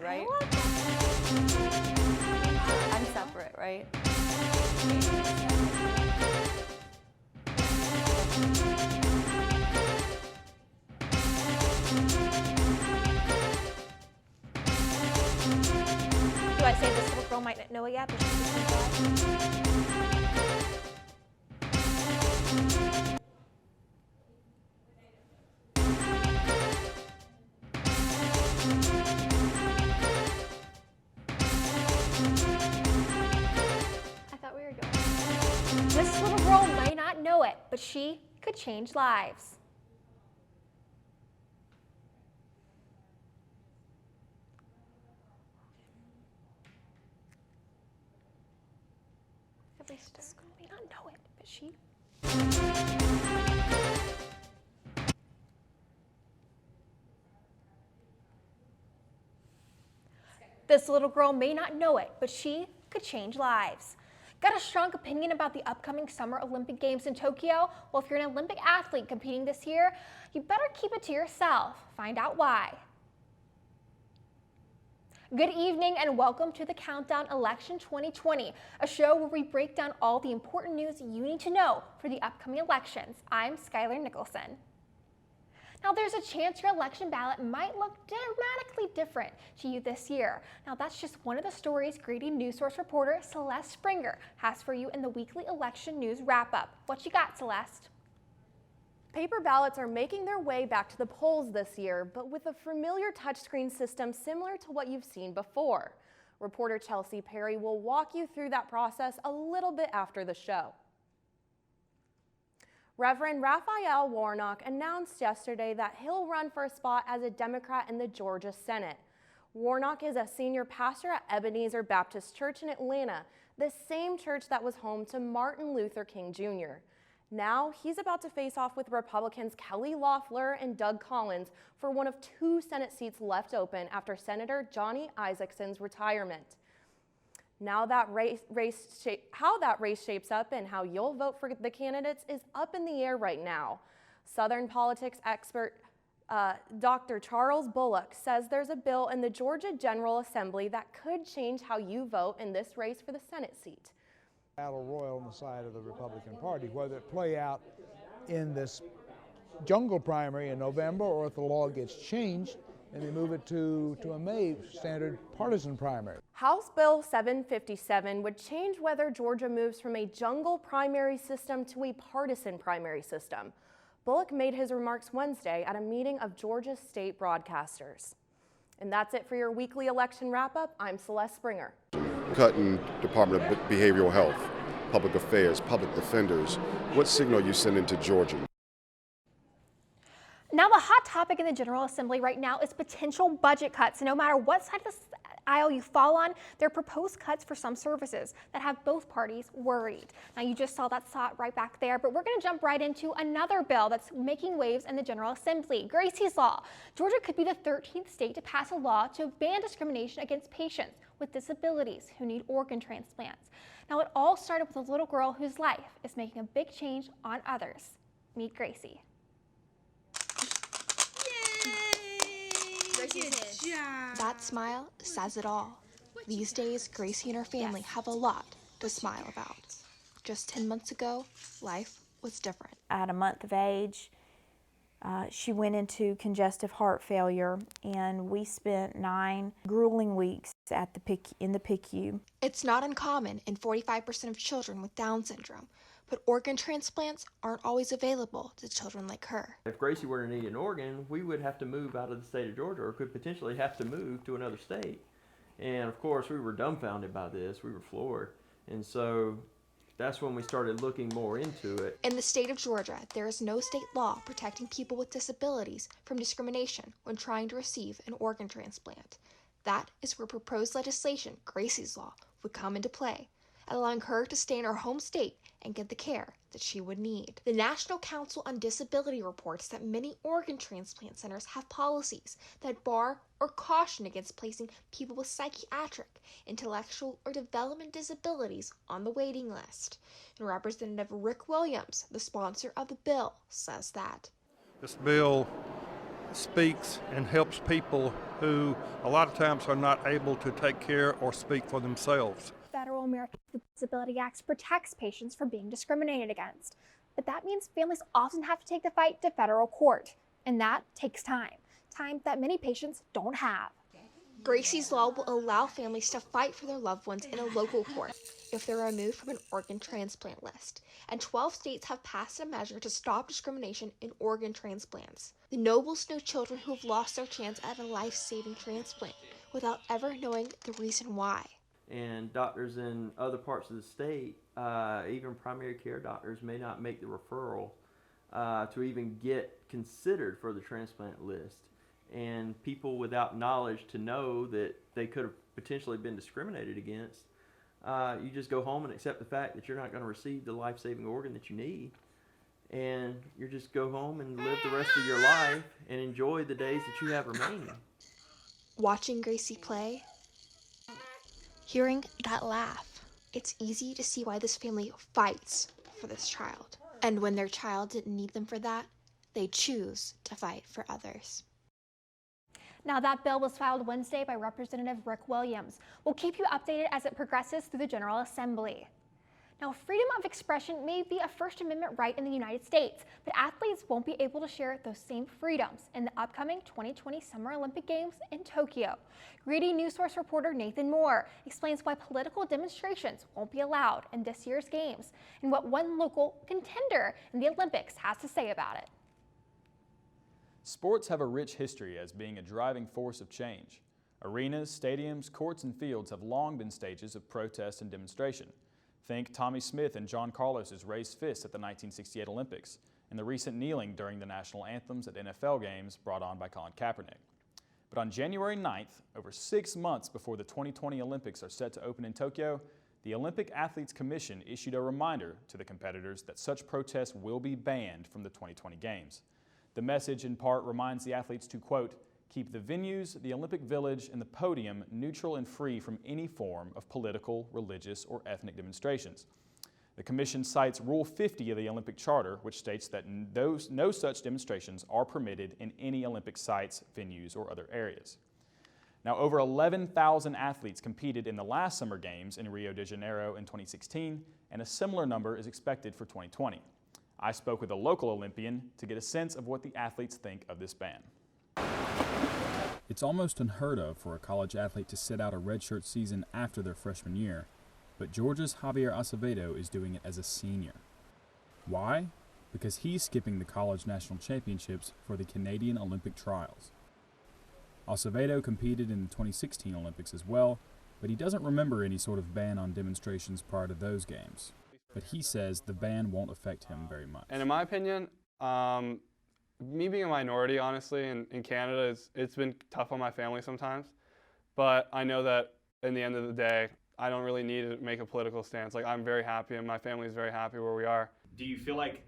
right? I'm separate, right? Do I say this little girl might not know it yet, but she's just I thought we were doing. This little girl might not know it, but she could change lives. At least this girl may not know it, but she. This little girl may not know it, but she could change lives. Got a strong opinion about the upcoming Summer Olympic Games in Tokyo? Well, if you're an Olympic athlete competing this year, you better keep it to yourself. Find out why. Good evening and welcome to the Countdown Election 2020, a show where we break down all the important news you need to know for the upcoming elections. I'm Skylar Nicholson. Now, there's a chance your election ballot might look dramatically different to you this year. Now, that's just one of the stories Grady News Source reporter Celeste Springer has for you in the weekly election news wrap-up. What you got, Celeste? Paper ballots are making their way back to the polls this year, but with a familiar touchscreen system similar to what you've seen before. Reporter Chelsea Perry will walk you through that process a little bit after the show. Reverend Raphael Warnock announced yesterday that he'll run for a spot as a Democrat in the Georgia Senate. Warnock is a senior pastor at Ebenezer Baptist Church in Atlanta, the same church that was home to Martin Luther King Jr. Now he's about to face off with Republicans Kelly Loeffler and Doug Collins for one of 2 Senate seats left open after Senator Johnny Isakson's retirement. Now that how that race shapes up and how you'll vote for the candidates is up in the air right now. Southern politics expert Dr. Charles Bullock says there's a bill in the Georgia General Assembly that could change how you vote in this race for the Senate seat. Battle royal on the side of the Republican Party, whether it play out in this jungle primary in November or if the law gets changed and they move it to a May standard partisan primary. House Bill 757 would change whether Georgia moves from a jungle primary system to a partisan primary system. Bullock made his remarks Wednesday at a meeting of Georgia state broadcasters. And that's it for your weekly election wrap-up. I'm Celeste Springer. Cutting Department of Behavioral Health, Public Affairs, Public Defenders. What signal are you sending to Georgia? Now, the hot topic in the General Assembly right now is potential budget cuts. No matter what side of the aisle you fall on, there are proposed cuts for some services that have both parties worried. Now, you just saw that slot right back there, but we're going to jump right into another bill that's making waves in the General Assembly, Gracie's Law. Georgia could be the 13th state to pass a law to ban discrimination against patients with disabilities who need organ transplants. Now, it all started with a little girl whose life is making a big change on others. Meet Gracie. That smile says it all. These days, Gracie and her family have a lot to smile about. Just 10 months ago, life was different. At a month of age, she went into congestive heart failure, and we spent 9 grueling weeks at in the PICU. It's not uncommon in 45% of children with Down syndrome, but organ transplants aren't always available to children like her. If Gracie were to need an organ, we would have to move out of the state of Georgia, or could potentially have to move to another state. And of course, we were dumbfounded by this. We were floored. And so that's when we started looking more into it. In the state of Georgia, there is no state law protecting people with disabilities from discrimination when trying to receive an organ transplant. That is where proposed legislation, Gracie's Law, would come into play, allowing her to stay in her home state and get the care that she would need. The National Council on Disability reports that many organ transplant centers have policies that bar or caution against placing people with psychiatric, intellectual, or development disabilities on the waiting list. And Representative Rick Williams, the sponsor of the bill, says that this bill speaks and helps people who a lot of times are not able to take care or speak for themselves. Federal Americans with Disability Act protects patients from being discriminated against. But that means families often have to take the fight to federal court, and that takes time that many patients don't have. Gracie's Law will allow families to fight for their loved ones in a local court if they're removed from an organ transplant list, and 12 states have passed a measure to stop discrimination in organ transplants. The Nobles know children who have lost their chance at a life-saving transplant without ever knowing the reason why. And doctors in other parts of the state, even primary care doctors, may not make the referral to even get considered for the transplant list. And people without knowledge to know that they could have potentially been discriminated against, you just go home and accept the fact that you're not going to receive the life-saving organ that you need. And you just go home and live the rest of your life and enjoy the days that you have remaining. Watching Gracie play, hearing that laugh, it's easy to see why this family fights for this child. And when their child didn't need them for that, they choose to fight for others. Now, that bill was filed Wednesday by Representative Rick Williams. We'll keep you updated as it progresses through the General Assembly. Now, freedom of expression may be a First Amendment right in the United States, but athletes won't be able to share those same freedoms in the upcoming 2020 Summer Olympic Games in Tokyo. Greedy News Source reporter Nathan Moore explains why political demonstrations won't be allowed in this year's games and what one local contender in the Olympics has to say about it. Sports have a rich history as being a driving force of change. Arenas, stadiums, courts, and fields have long been stages of protest and demonstration. Think Tommy Smith and John Carlos's raised fists at the 1968 Olympics and the recent kneeling during the national anthems at NFL games brought on by Colin Kaepernick. But on January 9th, over 6 months before the 2020 Olympics are set to open in Tokyo, the Olympic Athletes Commission issued a reminder to the competitors that such protests will be banned from the 2020 Games. The message, in part, reminds the athletes to, quote, keep the venues, the Olympic Village, and the podium neutral and free from any form of political, religious, or ethnic demonstrations. The Commission cites Rule 50 of the Olympic Charter, which states that no such demonstrations are permitted in any Olympic sites, venues, or other areas. Now, over 11,000 athletes competed in the last Summer Games in Rio de Janeiro in 2016, and a similar number is expected for 2020. I spoke with a local Olympian to get a sense of what the athletes think of this ban. It's almost unheard of for a college athlete to sit out a redshirt season after their freshman year, but Georgia's Javier Acevedo is doing it as a senior. Why? Because he's skipping the college national championships for the Canadian Olympic trials. Acevedo competed in the 2016 Olympics as well, but he doesn't remember any sort of ban on demonstrations prior to those games. But he says the ban won't affect him very much. And in my opinion, me being a minority, honestly, in Canada, it's been tough on my family sometimes. But I know that in the end of the day, I don't really need to make a political stance. Like, I'm very happy and my family is very happy where we are. Do you feel like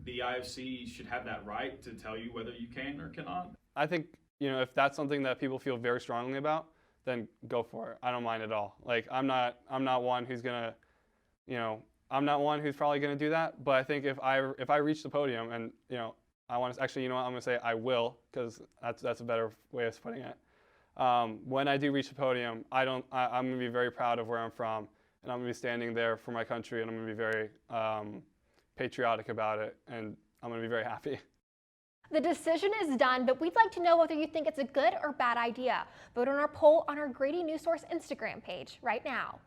the IFC should have that right to tell you whether you can or cannot? I think, if that's something that people feel very strongly about, then go for it. I don't mind at all. Like, I'm not one who's gonna, I'm not one who's probably going to do that, but I think if I reach the podium and, I want to, actually, I'm going to say I will, because that's a better way of putting it. When I do reach the podium, I'm going to be very proud of where I'm from, and I'm going to be standing there for my country, and I'm going to be very patriotic about it, and I'm going to be very happy. The decision is done, but we'd like to know whether you think it's a good or bad idea. Vote on our poll on our Grady News Source Instagram page right now.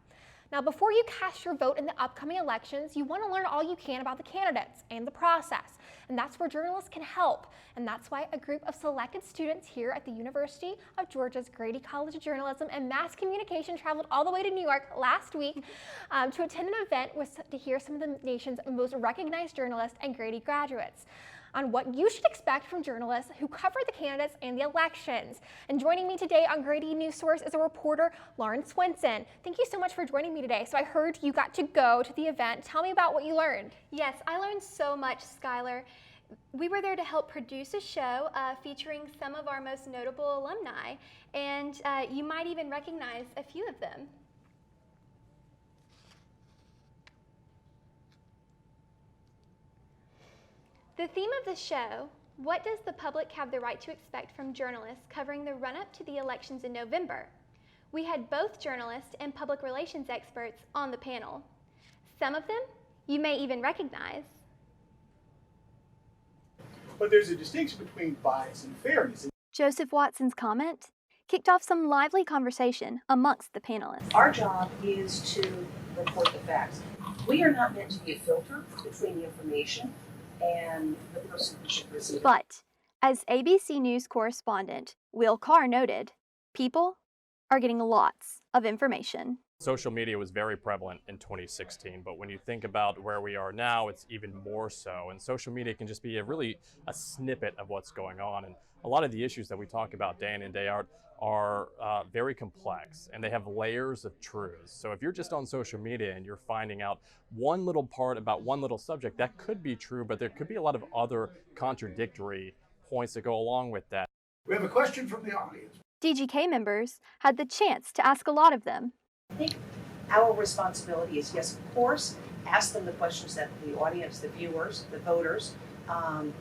Now, before you cast your vote in the upcoming elections, you want to learn all you can about the candidates and the process. And that's where journalists can help. And that's why a group of selected students here at the University of Georgia's Grady College of Journalism and Mass Communication traveled all the way to New York last week to attend an event to hear some of the nation's most recognized journalists and Grady graduates on what you should expect from journalists who cover the candidates and the elections. And joining me today on Grady News Source is a reporter, Lauren Swenson. Thank you so much for joining me today. So I heard you got to go to the event. Tell me about what you learned. Yes, I learned so much, Skylar. We were there to help produce a show featuring some of our most notable alumni, and you might even recognize a few of them. The theme of the show What does the public have the right to expect from journalists covering the run-up to the elections in November? We had both journalists and public relations experts on the panel. Some of them you may even recognize. But there's a distinction between bias and fairness. Joseph Watson's comment kicked off some lively conversation amongst the panelists. Our job is to report the facts. We are not meant to be a filter between the information and the person who should receive it. But, as ABC News correspondent Will Carr noted, people are getting lots of information. Social media was very prevalent in 2016, but when you think about where we are now, it's even more so. And social media can just be a snippet of what's going on. And a lot of the issues that we talk about day in and day out are very complex, and they have layers of truths. So if you're just on social media and you're finding out one little part about one little subject, that could be true, but there could be a lot of other contradictory points that go along with that. We have a question from the audience. DGK members had the chance to ask a lot of them. I think our responsibility is, yes, of course, ask them the questions that the audience, the viewers, the voters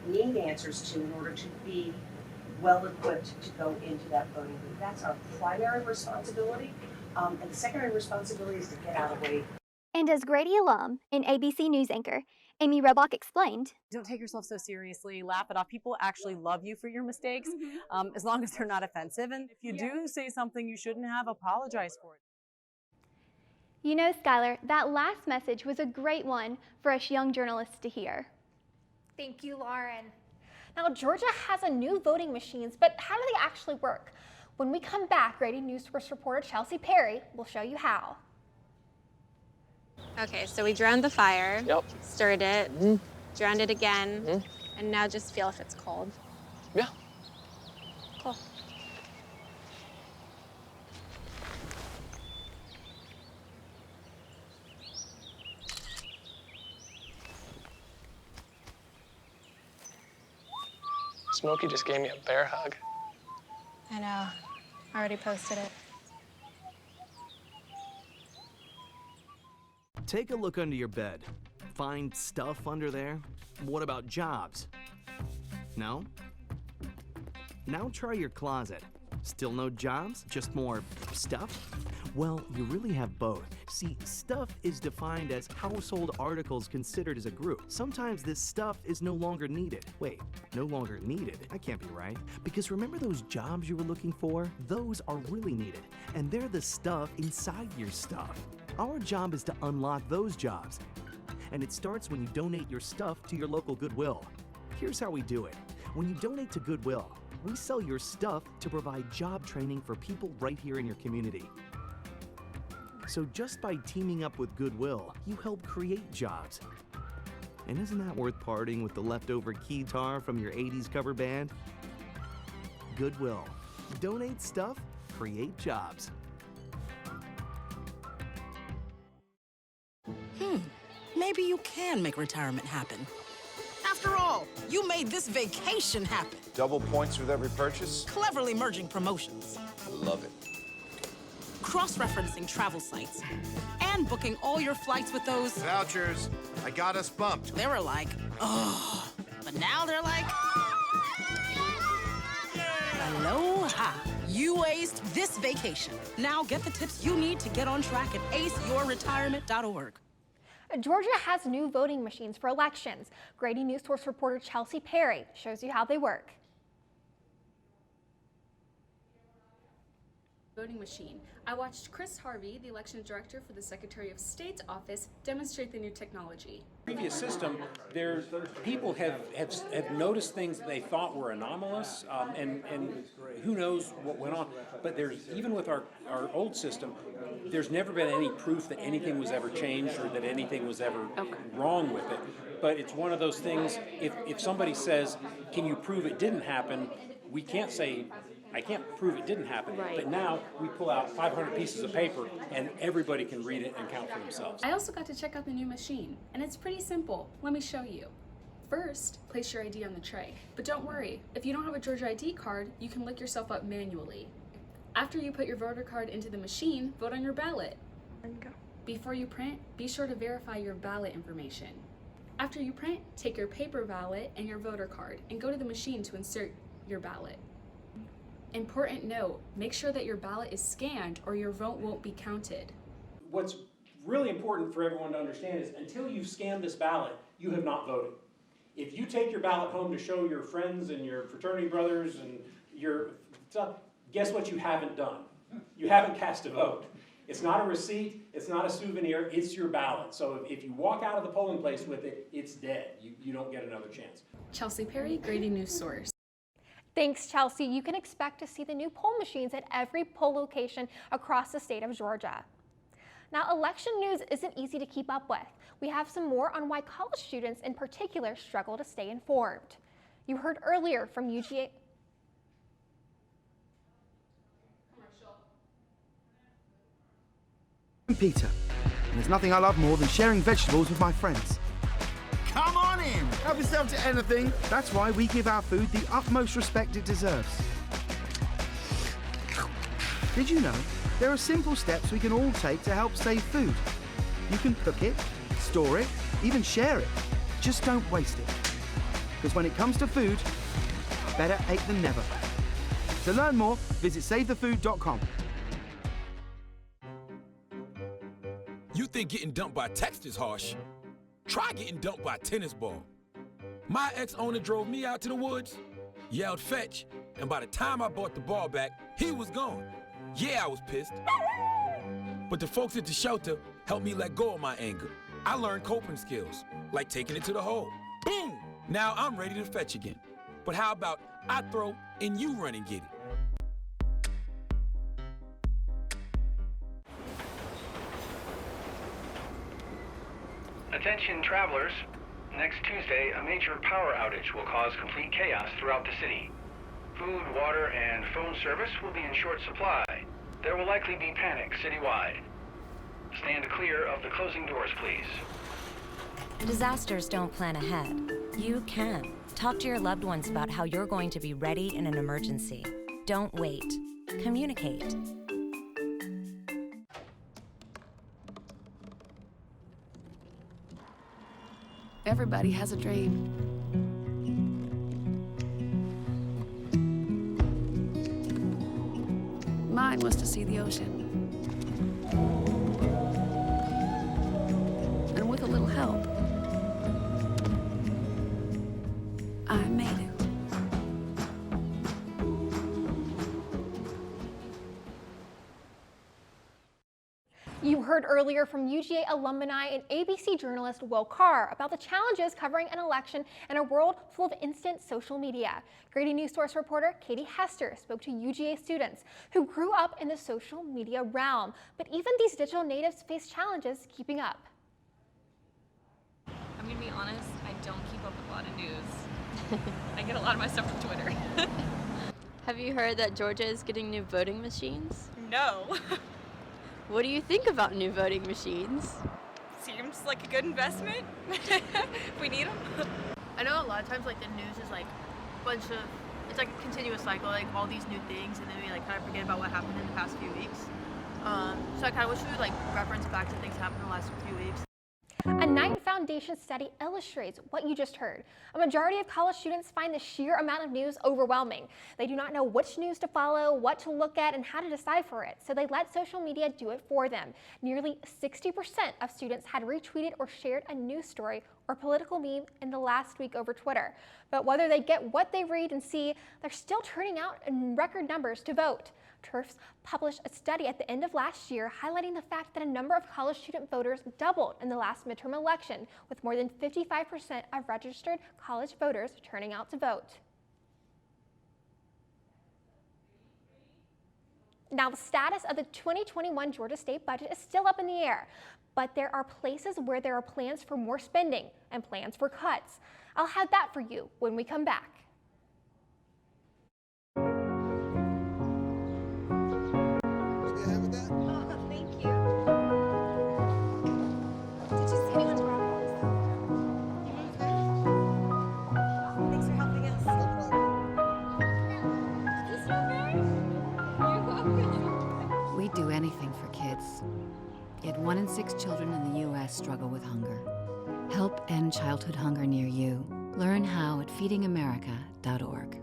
need answers to in order to be well equipped to go into that voting booth. That's our primary responsibility. And the secondary responsibility is to get out of the way. And as Grady alum and ABC News anchor Amy Rebach explained, don't take yourself so seriously, laugh it off. People actually love you for your mistakes, as long as they're not offensive. And if you do say something you shouldn't have, apologize for it. You know, Skylar, that last message was a great one for us young journalists to hear. Thank you, Lauren. Now, Georgia has a new voting machines, but how do they actually work? When we come back, Grady News Source reporter Chelsea Perry will show you how. Okay, so we drowned the fire, stirred it, drowned it again, and now just feel if it's cold. Yeah. Cool. Smokey just gave me a bear hug. I know. I already posted it. Take a look under your bed. Find stuff under there? What about jobs? No? Now try your closet. Still no jobs? Just more stuff? Well, you really have both. See, stuff is defined as household articles considered as a group. Sometimes this stuff is no longer needed. Wait, no longer needed? That can't be right. Because remember those jobs you were looking for? Those are really needed. And they're the stuff inside your stuff. Our job is to unlock those jobs. And it starts when you donate your stuff to your local Goodwill. Here's how we do it. When you donate to Goodwill, we sell your stuff to provide job training for people right here in your community. So just by teaming up with Goodwill, you help create jobs. And isn't that worth parting with the leftover keytar from your 80s cover band? Goodwill. Donate stuff, create jobs. Maybe you can make retirement happen. After all, you made this vacation happen. Double points with every purchase? Cleverly merging promotions. Love it. Cross-referencing travel sites. And booking all your flights with those... Vouchers. I got us bumped. They were like, oh. But now they're like... Aloha. You aced this vacation. Now get the tips you need to get on track at aceyourretirement.org. Georgia has new voting machines for elections. Grady News Source reporter Chelsea Perry shows you how they work. Voting machine. I watched Chris Harvey, the elections director for the Secretary of State's office, demonstrate the new technology. Previous system, people have noticed things that they thought were anomalous, and who knows what went on. But even with our old system, there's never been any proof that anything was ever changed or that anything was ever wrong with it. But it's one of those things, if somebody says, can you prove it didn't happen, we can't say, I can't prove it didn't happen, but now we pull out 500 pieces of paper and everybody can read it and count for themselves. I also got to check out the new machine, and it's pretty simple. Let me show you. First, place your ID on the tray. But don't worry, if you don't have a Georgia ID card, you can look yourself up manually. After you put your voter card into the machine, vote on your ballot. Before you print, be sure to verify your ballot information. After you print, take your paper ballot and your voter card and go to the machine to insert your ballot. Important note, make sure that your ballot is scanned or your vote won't be counted. What's really important for everyone to understand is until you've scanned this ballot, you have not voted. If you take your ballot home to show your friends and your fraternity brothers and your stuff, guess what you haven't done? You haven't cast a vote. It's not a receipt, it's not a souvenir, it's your ballot. So if you walk out of the polling place with it, it's dead. You don't get another chance. Chelsea Perry, Grady News Source. Thanks, Chelsea. You can expect to see the new poll machines at every poll location across the state of Georgia. Now, election news isn't easy to keep up with. We have some more on why college students in particular struggle to stay informed. You heard earlier from UGA. I'm Peter, and there's nothing I love more than sharing vegetables with my friends. Come on in, help yourself to anything. That's why we give our food the utmost respect it deserves. Did you know there are simple steps we can all take to help save food? You can cook it, store it, even share it. Just don't waste it. Because when it comes to food, better ate than never. To learn more, visit SaveTheFood.com. You think getting dumped by text is harsh? Try getting dumped by a tennis ball. My ex-owner drove me out to the woods, yelled fetch, and by the time I brought the ball back, he was gone. Yeah, I was pissed. But the folks at the shelter helped me let go of my anger. I learned coping skills, like taking it to the hole. Boom! Now I'm ready to fetch again. But how about I throw and you run and get it? Attention travelers, next Tuesday a major power outage will cause complete chaos throughout the city. Food, water, and phone service will be in short supply. There will likely be panic citywide. Stand clear of the closing doors, please. Disasters don't plan ahead. You can. Talk to your loved ones about how you're going to be ready in an emergency. Don't wait. Communicate. Everybody has a dream. Mine was to see the ocean. And with a little help, I made it. You heard earlier from UGA alumni and ABC journalist Will Carr about the challenges covering an election in a world full of instant social media. Grady News Source reporter Katie Hester spoke to UGA students who grew up in the social media realm, but even these digital natives face challenges keeping up. I'm gonna be honest, I don't keep up with a lot of news. I get a lot of my stuff from Twitter. Have you heard that Georgia is getting new voting machines? No. What do you think about new voting machines? Seems like a good investment. We need them. I know a lot of times like the news is like a bunch of, it's like a continuous cycle, like all these new things, and then we like kind of forget about what happened in the past few weeks. So I kind of wish we would like reference back to things that happened in the last few weeks. A Knight Foundation study illustrates what you just heard. A majority of college students find the sheer amount of news overwhelming. They do not know which news to follow, what to look at, and how to decipher it, so they let social media do it for them. Nearly 60% of students had retweeted or shared a news story or political meme in the last week over Twitter. But whether they get what they read and see, they're still turning out in record numbers to vote. TERFs published a study at the end of last year highlighting the fact that a number of college student voters doubled in the last midterm election, with more than 55% of registered college voters turning out to vote. Now, the status of the 2021 Georgia State budget is still up in the air, but there are places where there are plans for more spending and plans for cuts. I'll have that for you when we come back. We'd do anything for kids. Yet 1 in 6 children in the U.S. struggle with hunger. Help end childhood hunger near you. Learn how at feedingamerica.org.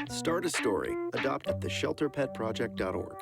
Start a story. Adopt at theshelterpetproject.org.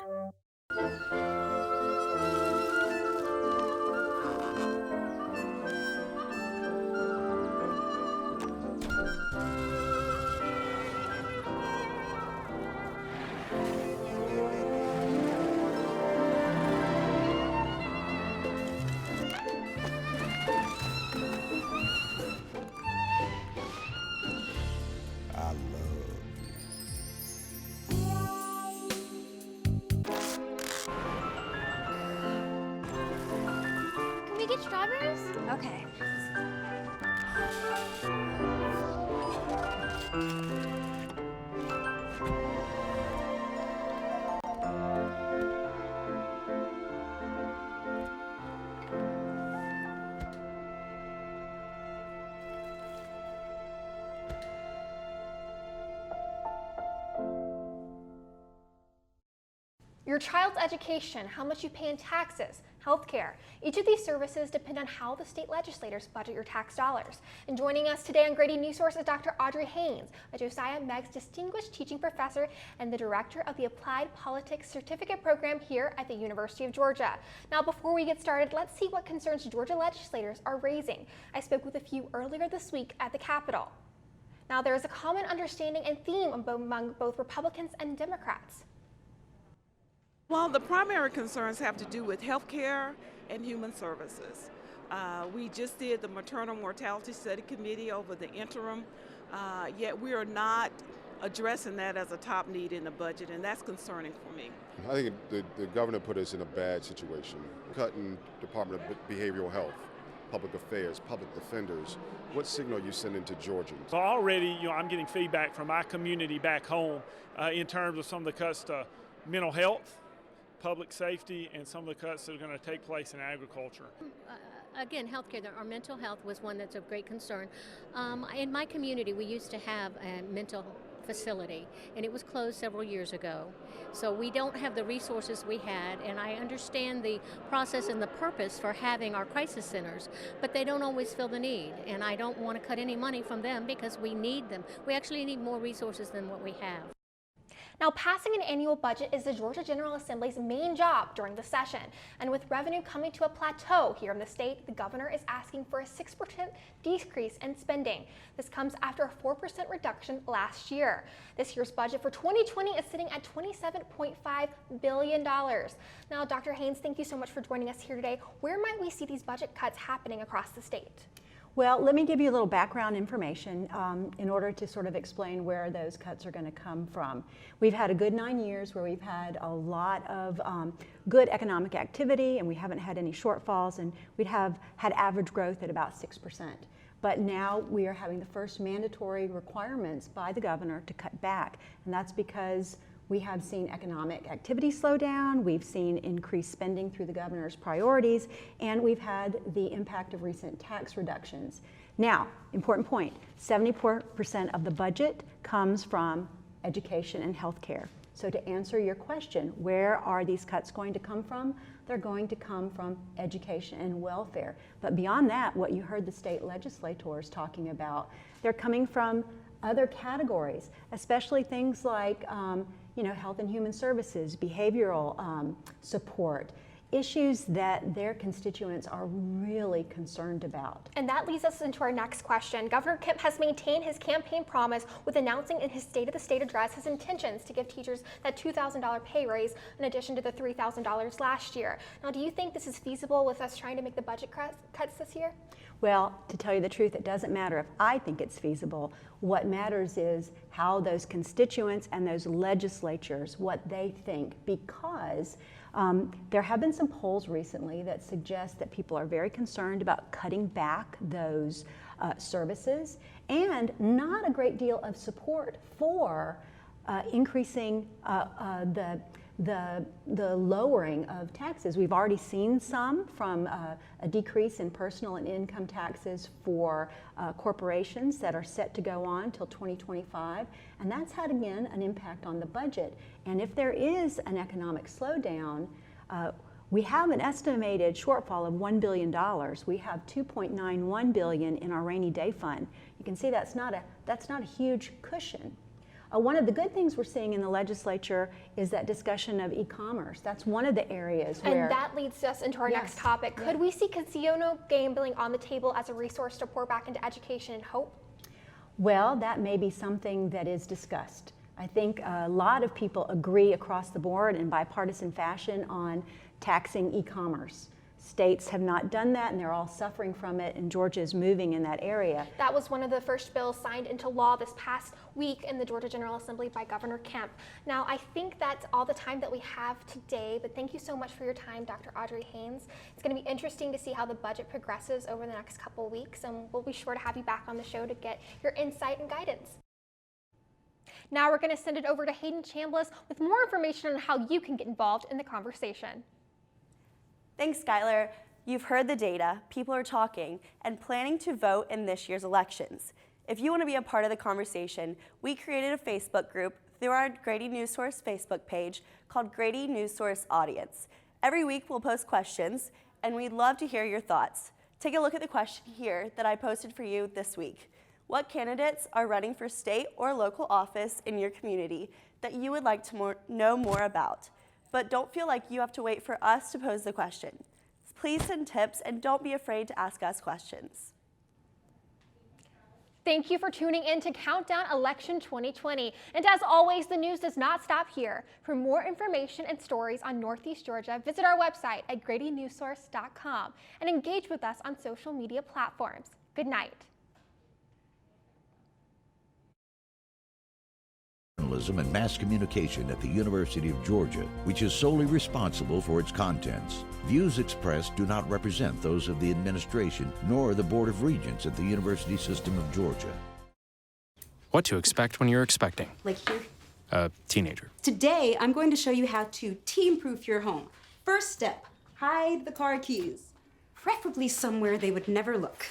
Can we get strawberries? Okay. Your child's education, how much you pay in taxes, healthcare. Each of these services depend on how the state legislators budget your tax dollars. And joining us today on Grady News Source is Dr. Audrey Haynes, a Josiah Meigs Distinguished Teaching Professor and the Director of the Applied Politics Certificate Program here at the University of Georgia. Now, before we get started, let's see what concerns Georgia legislators are raising. I spoke with a few earlier this week at the Capitol. Now, there is a common understanding and theme among both Republicans and Democrats. Well, the primary concerns have to do with health care and human services. We just did the Maternal Mortality Study Committee over the interim, yet we are not addressing that as a top need in the budget, and that's concerning for me. I think the governor put us in a bad situation, cutting Department of Behavioral Health, Public Affairs, public defenders. What signal are you sending to Georgians? So already, I'm getting feedback from my community back home in terms of some of the cuts to mental health, public safety, and some of the cuts that are going to take place in agriculture. Again, healthcare, our mental health was one that's of great concern. In my community, we used to have a mental facility, and it was closed several years ago. So we don't have the resources we had, and I understand the process and the purpose for having our crisis centers, but they don't always fill the need, and I don't want to cut any money from them because we need them. We actually need more resources than what we have. Now, passing an annual budget is the Georgia General Assembly's main job during the session. And with revenue coming to a plateau here in the state, the governor is asking for a 6% decrease in spending. This comes after a 4% reduction last year. This year's budget for 2020 is sitting at $27.5 billion. Now, Dr. Haynes, thank you so much for joining us here today. Where might we see these budget cuts happening across the state? Well, let me give you a little background information in order to sort of explain where those cuts are going to come from. We've had a good 9 years where we've had a lot of good economic activity, and we haven't had any shortfalls, and we'd have had average growth at about 6%. But now we are having the first mandatory requirements by the governor to cut back, and that's because we have seen economic activity slow down, we've seen increased spending through the governor's priorities, and we've had the impact of recent tax reductions. Now, important point, 74% of the budget comes from education and healthcare. So to answer your question, where are these cuts going to come from? They're going to come from education and welfare. But beyond that, what you heard the state legislators talking about, they're coming from other categories, especially things like health and human services, behavioral support, issues that their constituents are really concerned about. And that leads us into our next question. Governor Kemp has maintained his campaign promise with announcing in his State of the State address his intentions to give teachers that $2,000 pay raise in addition to the $3,000 last year. Now, do you think this is feasible with us trying to make the budget cuts this year? Well, to tell you the truth, it doesn't matter if I think it's feasible. What matters is how those constituents and those legislatures, what they think, because There have been some polls recently that suggest that people are very concerned about cutting back those services, and not a great deal of support for increasing the lowering of taxes. We've already seen some from a decrease in personal and income taxes for corporations that are set to go on till 2025, and that's had, again, an impact on the budget. And if there is an economic slowdown, we have an estimated shortfall of $1 billion. We have $2.91 billion in our rainy day fund. You can see that's not a huge cushion. One of the good things we're seeing in the legislature is that discussion of e-commerce. That's one of the areas where... And that leads us into our next topic. Could we see casino gambling on the table as a resource to pour back into education and hope? Well, that may be something that is discussed. I think a lot of people agree across the board in bipartisan fashion on taxing e-commerce. States have not done that, and they're all suffering from it, and Georgia is moving in that area. That was one of the first bills signed into law this past week in the Georgia General Assembly by Governor Kemp. Now, I think that's all the time that we have today, but thank you so much for your time, Dr. Audrey Haynes. It's going to be interesting to see how the budget progresses over the next couple of weeks, and we'll be sure to have you back on the show to get your insight and guidance. Now we're going to send it over to Hayden Chambliss with more information on how you can get involved in the conversation. Thanks, Skylar. You've heard the data, people are talking, and planning to vote in this year's elections. If you want to be a part of the conversation, we created a Facebook group through our Grady News Source Facebook page called Grady News Source Audience. Every week we'll post questions, and we'd love to hear your thoughts. Take a look at the question here that I posted for you this week. What candidates are running for state or local office in your community that you would like to know more about? But don't feel like you have to wait for us to pose the question. Please send tips and don't be afraid to ask us questions. Thank you for tuning in to Countdown Election 2020. And as always, the news does not stop here. For more information and stories on Northeast Georgia, visit our website at GradyNewsSource.com and engage with us on social media platforms. Good night. Journalism and mass communication at the University of Georgia, which is solely responsible for its contents. Views expressed do not represent those of the administration nor the Board of Regents at the University System of Georgia. What to expect when you're expecting. Like here? A teenager. Today, I'm going to show you how to teen-proof your home. First step, hide the car keys. Preferably somewhere they would never look.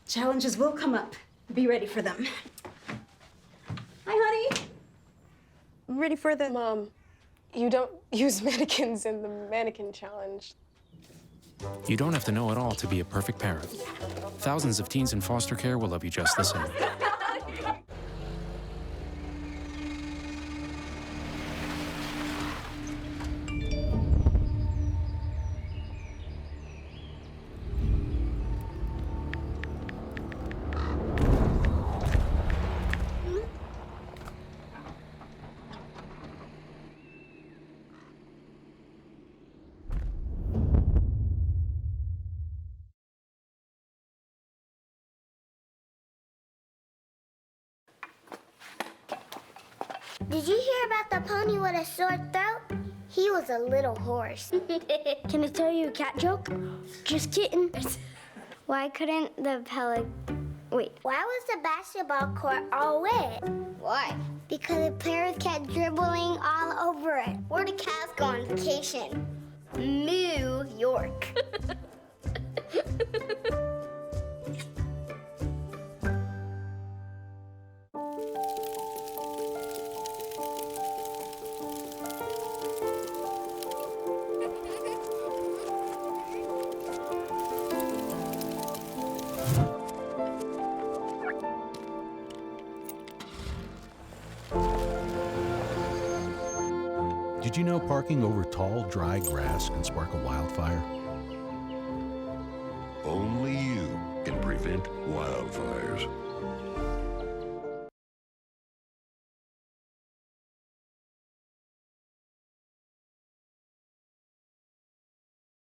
Challenges will come up. Be ready for them. Hi, honey. Ready for the... Mom, you don't use mannequins in the mannequin challenge. You don't have to know it all to be a perfect parent. Thousands of teens in foster care will love you just the same. Did you hear about the pony with a sore throat? He was a little horse. Can I tell you a cat joke? Just kidding. Why couldn't the Wait. Why was the basketball court all wet? Why? Because the players kept dribbling all over it. Where do cats go on vacation? New York. Did you know parking over tall, dry grass can spark a wildfire? Only you can prevent wildfires.